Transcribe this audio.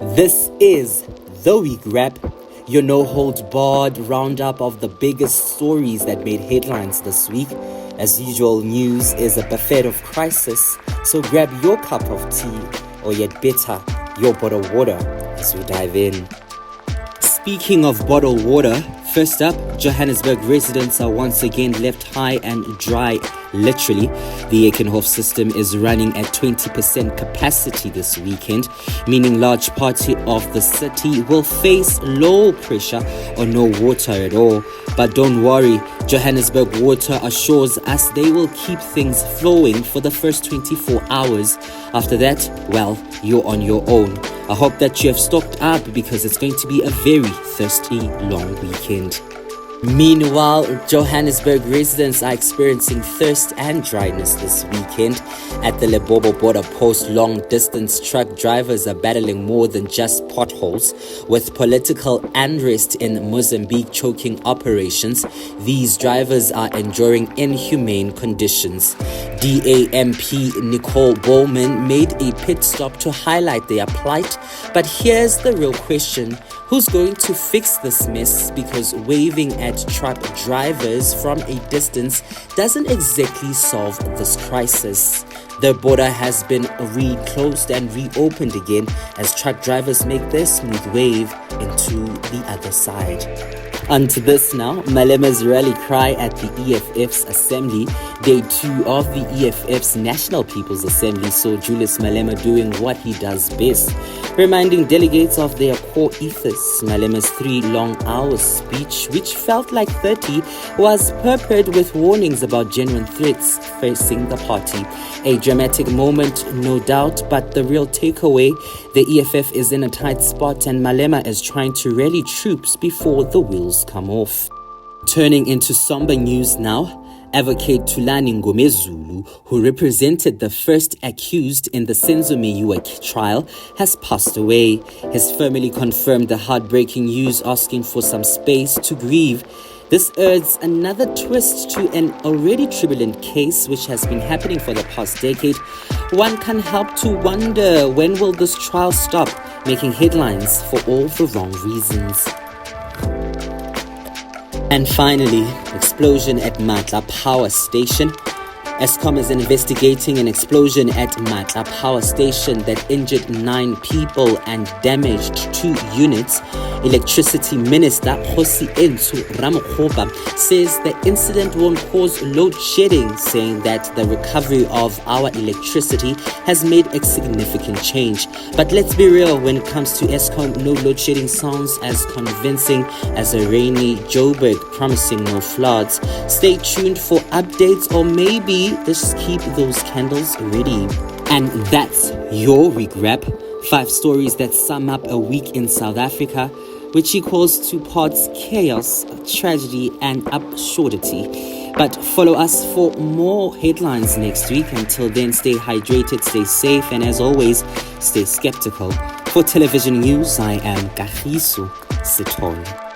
This is TheWeekWrap, your no-holds-barred roundup of the biggest stories that made headlines this week. As usual, news is a buffet of crisis, so grab your cup of tea, or yet better, your bottled water as we dive in. Speaking of bottled water, first up, Johannesburg residents are once again left high and dry, literally. The Ekenhof system is running at 20% capacity this weekend, meaning large parts of the city will face low pressure or no water at all. But don't worry, Johannesburg Water assures us they will keep things flowing for the first 24 hours. After that, well, you're on your own. I hope that you have stocked up because it's going to be a very thirsty long weekend. Meanwhile, Johannesburg residents are experiencing thirst and dryness this weekend. At the Lebombo border post, long-distance truck drivers are battling more than just potholes. With political unrest in Mozambique choking operations, these drivers are enduring inhumane conditions. DAMP Nicole Bowman made a pit stop to highlight their plight. But here's the real question. Who's going to fix this mess? Because waving at truck drivers from a distance doesn't exactly solve this crisis. The border has been reclosed and reopened again as truck drivers make their smooth wave into the other side. Onto this now, Malema's rally cry at the EFF's assembly. Day 2 of the EFF's National People's Assembly saw Julius Malema doing what he does best, reminding delegates of their core ethos. Malema's 3 long hours speech, which felt like 30, was peppered with warnings about genuine threats facing the party. A dramatic moment, no doubt, but the real takeaway, the EFF is in a tight spot and Malema is trying to rally troops before the wheels come off. Turning into somber news now, Advocate Thulani Ngomezulu, who represented the first accused in the Senzo Meyiwa trial, has passed away. His family confirmed the heartbreaking news, asking for some space to grieve. This adds another twist to an already turbulent case which has been happening for the past decade. One can't help to wonder, when will this trial stop making headlines for all the wrong reasons? And finally, explosion at Matla Power Station. Eskom is investigating an explosion at Matla Power Station that injured 9 people and damaged 2 units. Electricity Minister Kgosi Entsu Ramokgopa says the incident won't cause load shedding, saying that the recovery of our electricity has made a significant change. But let's be real, when it comes to Eskom, no load shedding sounds as convincing as a rainy Joburg, promising no floods. Stay tuned for updates, or maybe just keep those candles ready. And that's your week wrap. 5 stories that sum up a week in South Africa, which equals 2 parts chaos, tragedy, and absurdity. But follow us for more headlines next week. Until then, stay hydrated, stay safe, and as always, stay skeptical. For television news, I am Kagiso Sithole.